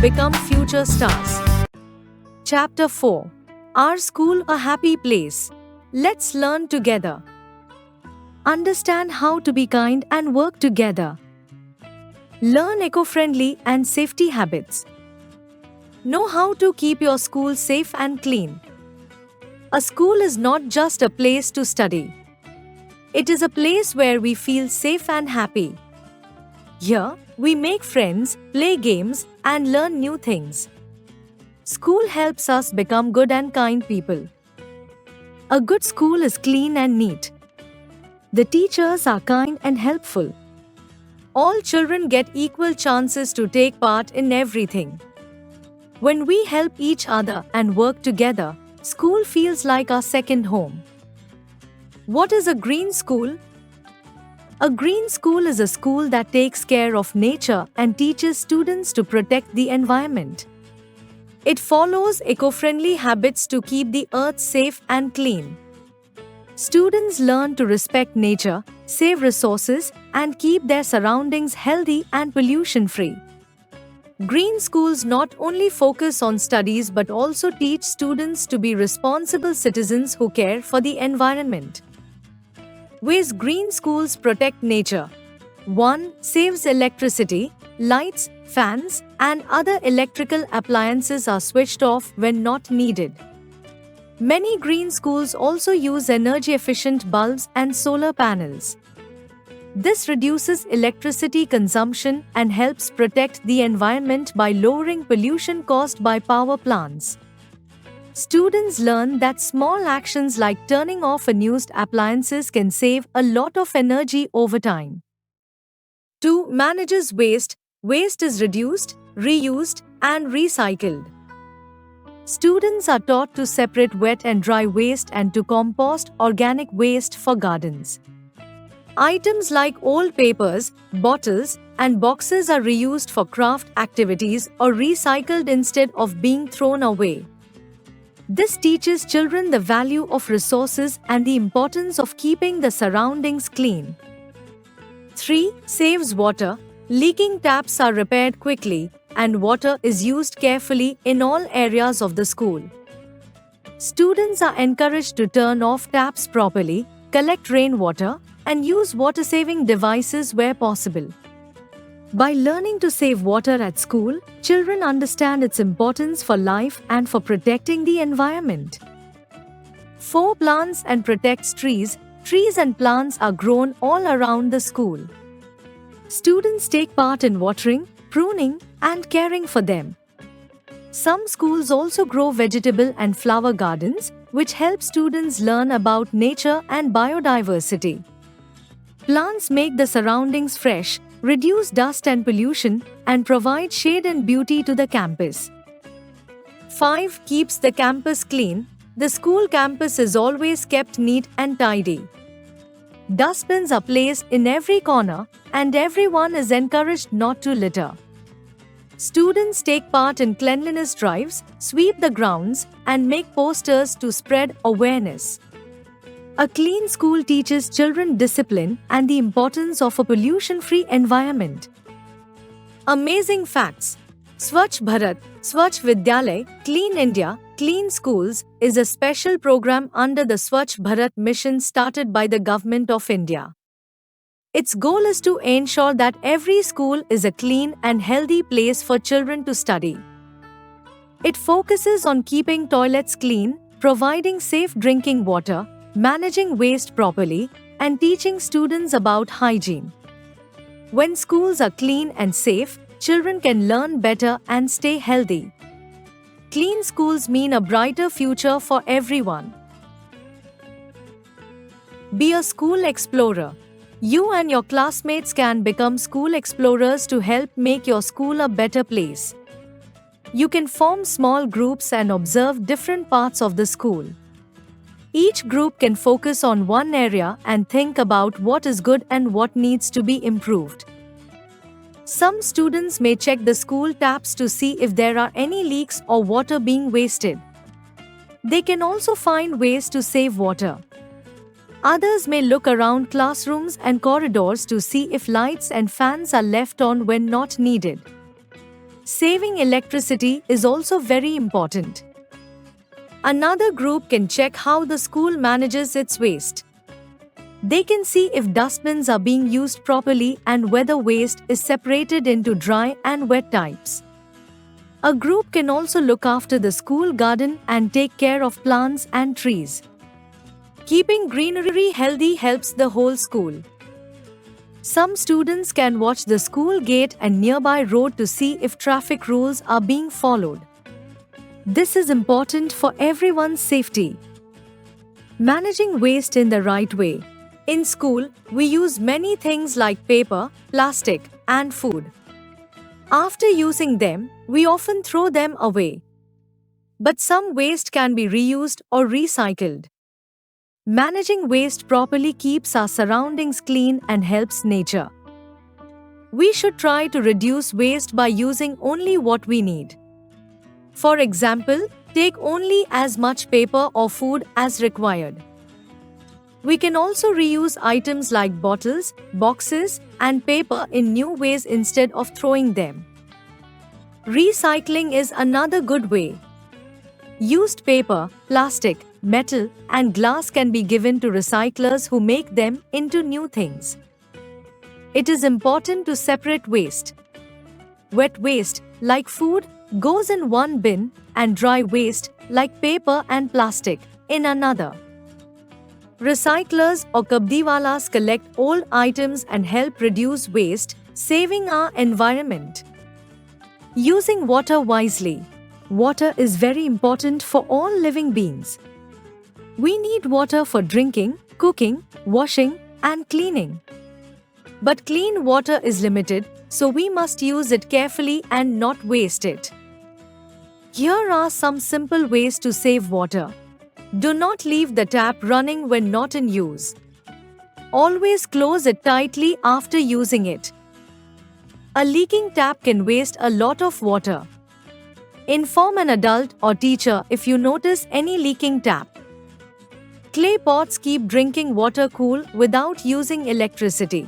become future stars. Chapter 4. Our School a Happy Place. Let's learn together. Understand how to be kind and work together. Learn eco-friendly and safety habits. Know how to keep your school safe and clean. A school is not just a place to study. It is a place where we feel safe and happy. Here, we make friends, play games, and learn new things. School helps us become good and kind people. A good school is clean and neat. The teachers are kind and helpful. All children get equal chances to take part in everything. When we help each other and work together, school feels like our second home. What is a green school? A green school is a school that takes care of nature and teaches students to protect the environment. It follows eco-friendly habits to keep the earth safe and clean. Students learn to respect nature, save resources, and keep their surroundings healthy and pollution-free. Green schools not only focus on studies but also teach students to be responsible citizens who care for the environment. Ways green schools protect nature. 1. Saves electricity. Lights, fans, and other electrical appliances are switched off when not needed. Many green schools also use energy-efficient bulbs and solar panels. This reduces electricity consumption and helps protect the environment by lowering pollution caused by power plants. Students learn that small actions like turning off unused appliances can save a lot of energy over time. 2. Manages waste. Waste is reduced, reused, and recycled. Students are taught to separate wet and dry waste and to compost organic waste for gardens. Items like old papers, bottles, and boxes are reused for craft activities or recycled instead of being thrown away. This teaches children the value of resources and the importance of keeping the surroundings clean. 3. Saves water. Leaking taps are repaired quickly, and water is used carefully in all areas of the school. Students are encouraged to turn off taps properly, collect rainwater, and use water-saving devices where possible. By learning to save water at school, children understand its importance for life and for protecting the environment. 4. Plants and protects trees. Trees and plants are grown all around the school. Students take part in watering, pruning, and caring for them. Some schools also grow vegetable and flower gardens, which help students learn about nature and biodiversity. Plants make the surroundings fresh, reduce dust and pollution, and provide shade and beauty to the campus. 5. Keeps the campus clean. The school campus is always kept neat and tidy. Dustbins are placed in every corner, and everyone is encouraged not to litter. Students take part in cleanliness drives, sweep the grounds, and make posters to spread awareness. A clean school teaches children discipline and the importance of a pollution-free environment. Amazing facts. Swachh Bharat, Swachh Vidyalay, Clean India, Clean Schools is a special program under the Swachh Bharat mission started by the Government of India. Its goal is to ensure that every school is a clean and healthy place for children to study. It focuses on keeping toilets clean, providing safe drinking water, managing waste properly, and teaching students about hygiene. When schools are clean and safe, children can learn better and stay healthy. Clean schools mean a brighter future for everyone. Be a school explorer. You and your classmates can become school explorers to help make your school a better place. You can form small groups and observe different parts of the school. Each group can focus on one area and think about what is good and what needs to be improved. Some students may check the school taps to see if there are any leaks or water being wasted. They can also find ways to save water. Others may look around classrooms and corridors to see if lights and fans are left on when not needed. Saving electricity is also very important. Another group can check how the school manages its waste. They can see if dustbins are being used properly and whether waste is separated into dry and wet types. A group can also look after the school garden and take care of plants and trees. Keeping greenery healthy helps the whole school. Some students can watch the school gate and nearby road to see if traffic rules are being followed. This is important for everyone's safety. Managing waste in the right way. In school, we use many things like paper, plastic, and food. After using them, we often throw them away. But some waste can be reused or recycled. Managing waste properly keeps our surroundings clean and helps nature. We should try to reduce waste by using only what we need. For example, take only as much paper or food as required. We can also reuse items like bottles, boxes, and paper in new ways instead of throwing them. Recycling is another good way. Used paper, plastic, metal, and glass can be given to recyclers who make them into new things. It is important to separate waste. Wet waste, like food, goes in one bin, and dry waste, like paper and plastic, in another. Recyclers or kabdiwalas collect old items and help reduce waste, saving our environment. Using water wisely. Water is very important for all living beings. We need water for drinking, cooking, washing, and cleaning. But clean water is limited, so we must use it carefully and not waste it. Here are some simple ways to save water. Do not leave the tap running when not in use. Always close it tightly after using it. A leaking tap can waste a lot of water. Inform an adult or teacher if you notice any leaking tap. Clay pots keep drinking water cool without using electricity.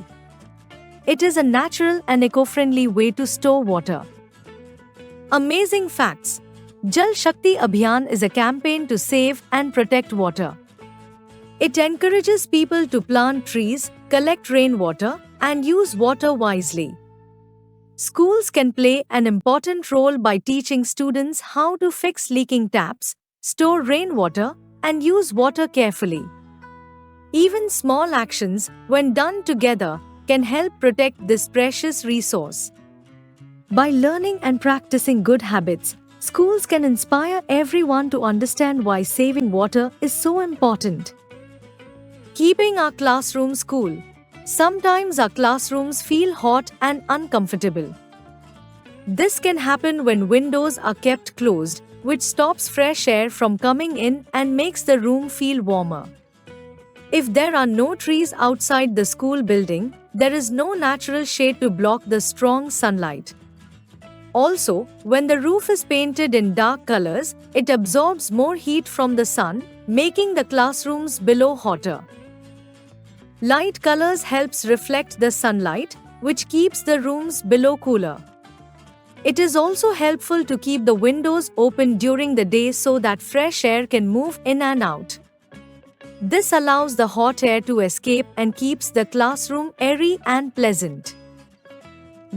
It is a natural and eco-friendly way to store water. Amazing facts. Jal Shakti Abhiyan is a campaign to save and protect water. It encourages people to plant trees, collect rainwater, and use water wisely. Schools can play an important role by teaching students how to fix leaking taps, store rainwater, and use water carefully. Even small actions, when done together, can help protect this precious resource. By learning and practicing good habits, schools can inspire everyone to understand why saving water is so important. Keeping our classrooms cool. Sometimes our classrooms feel hot and uncomfortable. This can happen when windows are kept closed, which stops fresh air from coming in and makes the room feel warmer. If there are no trees outside the school building, there is no natural shade to block the strong sunlight. Also, when the roof is painted in dark colors, it absorbs more heat from the sun, making the classrooms below hotter. Light colors helps reflect the sunlight, which keeps the rooms below cooler. It is also helpful to keep the windows open during the day so that fresh air can move in and out. This allows the hot air to escape and keeps the classroom airy and pleasant.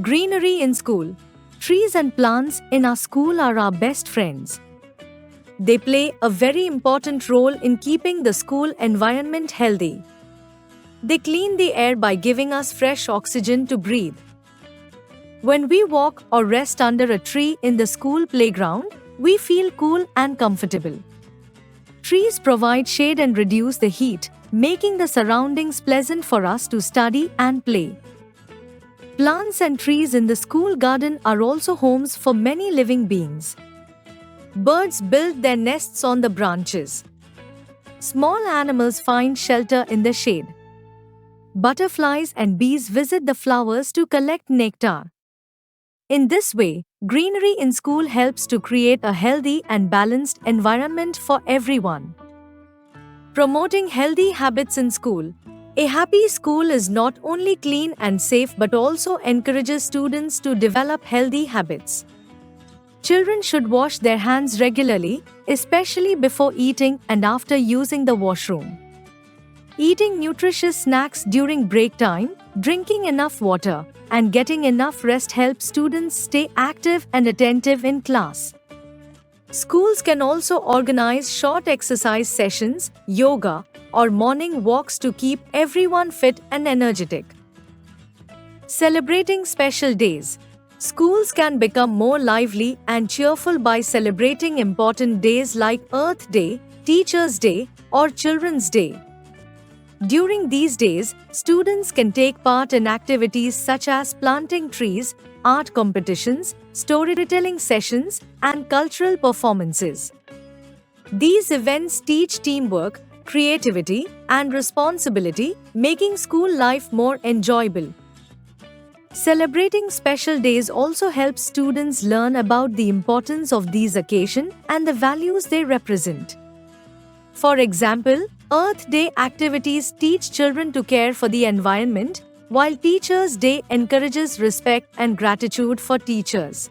Greenery in school. Trees and plants in our school are our best friends. They play a very important role in keeping the school environment healthy. They clean the air by giving us fresh oxygen to breathe. When we walk or rest under a tree in the school playground, we feel cool and comfortable. Trees provide shade and reduce the heat, making the surroundings pleasant for us to study and play. Plants and trees in the school garden are also homes for many living beings. Birds build their nests on the branches. Small animals find shelter in the shade. Butterflies and bees visit the flowers to collect nectar. In this way, greenery in school helps to create a healthy and balanced environment for everyone. Promoting healthy habits in school. A happy school is not only clean and safe but also encourages students to develop healthy habits. Children should wash their hands regularly, especially before eating and after using the washroom. Eating nutritious snacks during break time, drinking enough water, and getting enough rest help students stay active and attentive in class. Schools can also organize short exercise sessions, yoga, or morning walks to keep everyone fit and energetic. Celebrating special days. Schools can become more lively and cheerful by celebrating important days like Earth Day, Teachers' Day, or Children's Day. During these days, students can take part in activities such as planting trees, art competitions, storytelling sessions, and cultural performances. These events teach teamwork, creativity, and responsibility, making school life more enjoyable. Celebrating special days also helps students learn about the importance of these occasions and the values they represent. For example, Earth Day activities teach children to care for the environment, while Teachers' Day encourages respect and gratitude for teachers.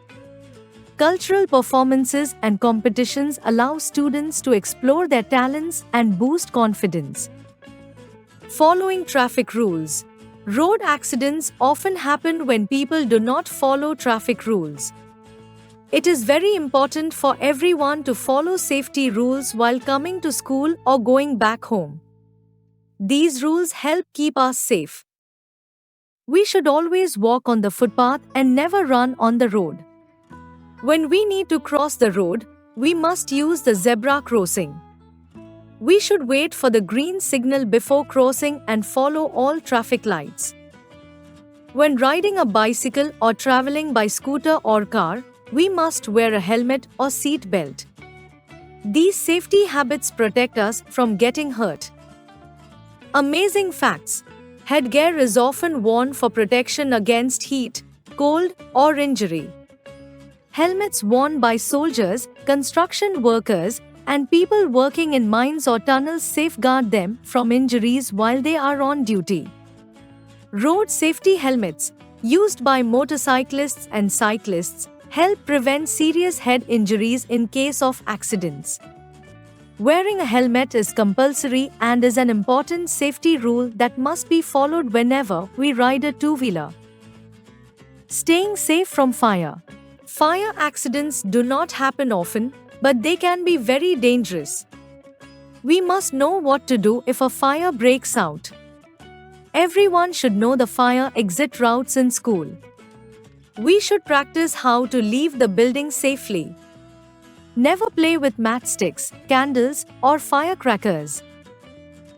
Cultural performances and competitions allow students to explore their talents and boost confidence. Following traffic rules. Road accidents often happen when people do not follow traffic rules. It is very important for everyone to follow safety rules while coming to school or going back home. These rules help keep us safe. We should always walk on the footpath and never run on the road. When we need to cross the road, we must use the zebra crossing. We should wait for the green signal before crossing and follow all traffic lights. When riding a bicycle or traveling by scooter or car, we must wear a helmet or seat belt. These safety habits protect us from getting hurt. Amazing facts. Headgear is often worn for protection against heat, cold, or injury. Helmets worn by soldiers, construction workers, and people working in mines or tunnels safeguard them from injuries while they are on duty. Road safety helmets, used by motorcyclists and cyclists, help prevent serious head injuries in case of accidents. Wearing a helmet is compulsory and is an important safety rule that must be followed whenever we ride a two-wheeler. Staying safe from fire. Fire accidents do not happen often, but they can be very dangerous. We must know what to do if a fire breaks out. Everyone should know the fire exit routes in school. We should practice how to leave the building safely. Never play with matchsticks, candles, or firecrackers.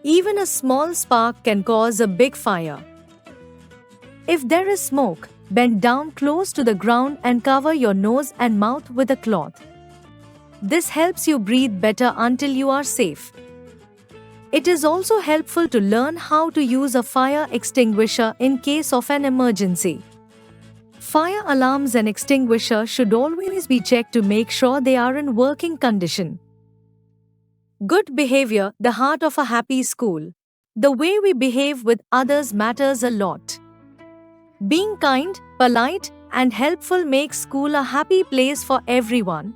Even a small spark can cause a big fire. If there is smoke, bend down close to the ground and cover your nose and mouth with a cloth. This helps you breathe better until you are safe. It is also helpful to learn how to use a fire extinguisher in case of an emergency. Fire alarms and extinguishers should always be checked to make sure they are in working condition. Good behavior, the heart of a happy school. The way we behave with others matters a lot. Being kind, polite, and helpful makes school a happy place for everyone.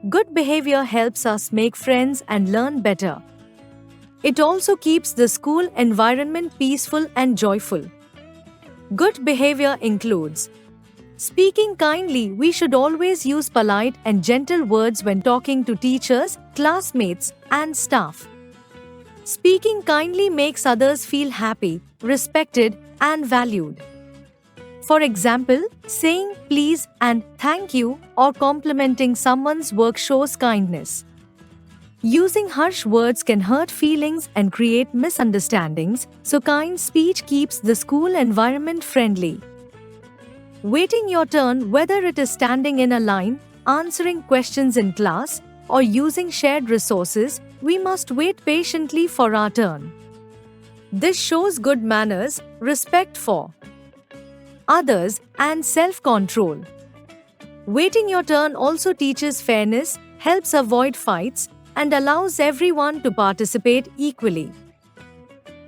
Good behavior helps us make friends and learn better. It also keeps the school environment peaceful and joyful. Good behavior includes speaking kindly. We should always use polite and gentle words when talking to teachers, classmates, and staff. Speaking kindly makes others feel happy, respected, and valued. For example, saying please and thank you or complimenting someone's work shows kindness. Using harsh words can hurt feelings and create misunderstandings, so kind speech keeps the school environment friendly. Waiting your turn, whether it is standing in a line, answering questions in class, or using shared resources, we must wait patiently for our turn. This shows good manners, respect for others, and self-control. Waiting your turn also teaches fairness, helps avoid fights, and allows everyone to participate equally.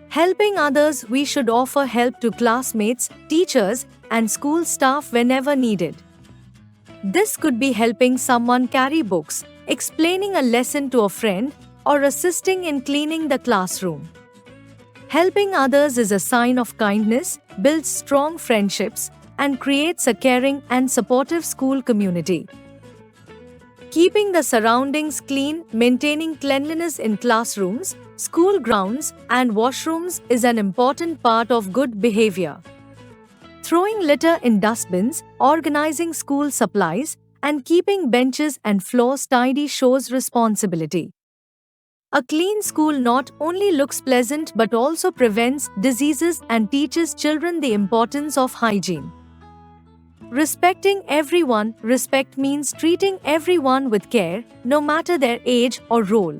Helping others, we should offer help to classmates, teachers, and school staff whenever needed. This could be helping someone carry books, explaining a lesson to a friend, or assisting in cleaning the classroom. Helping others is a sign of kindness, builds strong friendships, and creates a caring and supportive school community. Keeping the surroundings clean, maintaining cleanliness in classrooms, school grounds, and washrooms is an important part of good behavior. Throwing litter in dustbins, organizing school supplies, and keeping benches and floors tidy shows responsibility. A clean school not only looks pleasant but also prevents diseases and teaches children the importance of hygiene. Respecting everyone. Respect means treating everyone with care, no matter their age or role.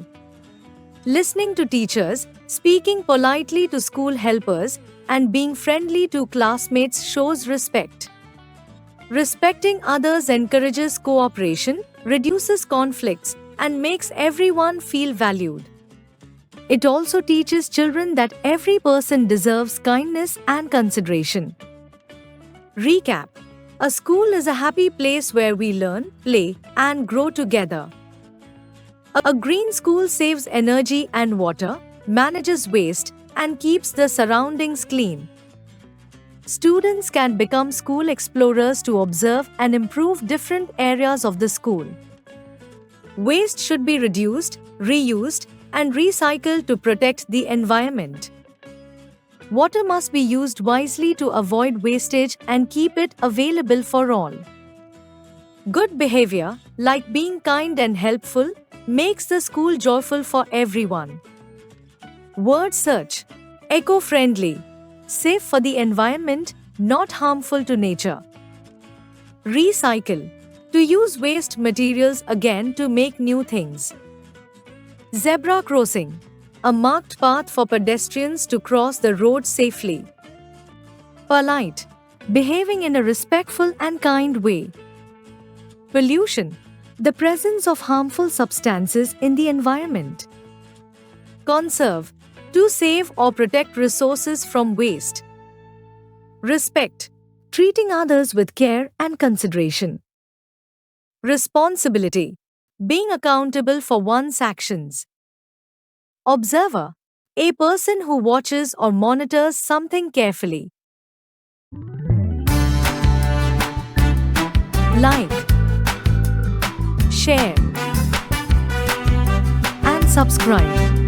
Listening to teachers, speaking politely to school helpers, and being friendly to classmates shows respect. Respecting others encourages cooperation, reduces conflicts, and makes everyone feel valued. It also teaches children that every person deserves kindness and consideration. Recap: a school is a happy place where we learn, play, and grow together. A green school saves energy and water, manages waste, and keeps the surroundings clean. Students can become school explorers to observe and improve different areas of the school. Waste should be reduced, reused, and recycled to protect the environment. Water must be used wisely to avoid wastage and keep it available for all. Good behavior, like being kind and helpful, makes the school joyful for everyone. Word search: eco-friendly, safe for the environment, not harmful to nature. Recycle: to use waste materials again to make new things. Zebra crossing: a marked path for pedestrians to cross the road safely. Polite: behaving in a respectful and kind way. Pollution: the presence of harmful substances in the environment. Conserve: to save or protect resources from waste. Respect: treating others with care and consideration. Responsibility: being accountable for one's actions. Observer: a person who watches or monitors something carefully. Like, share, and subscribe.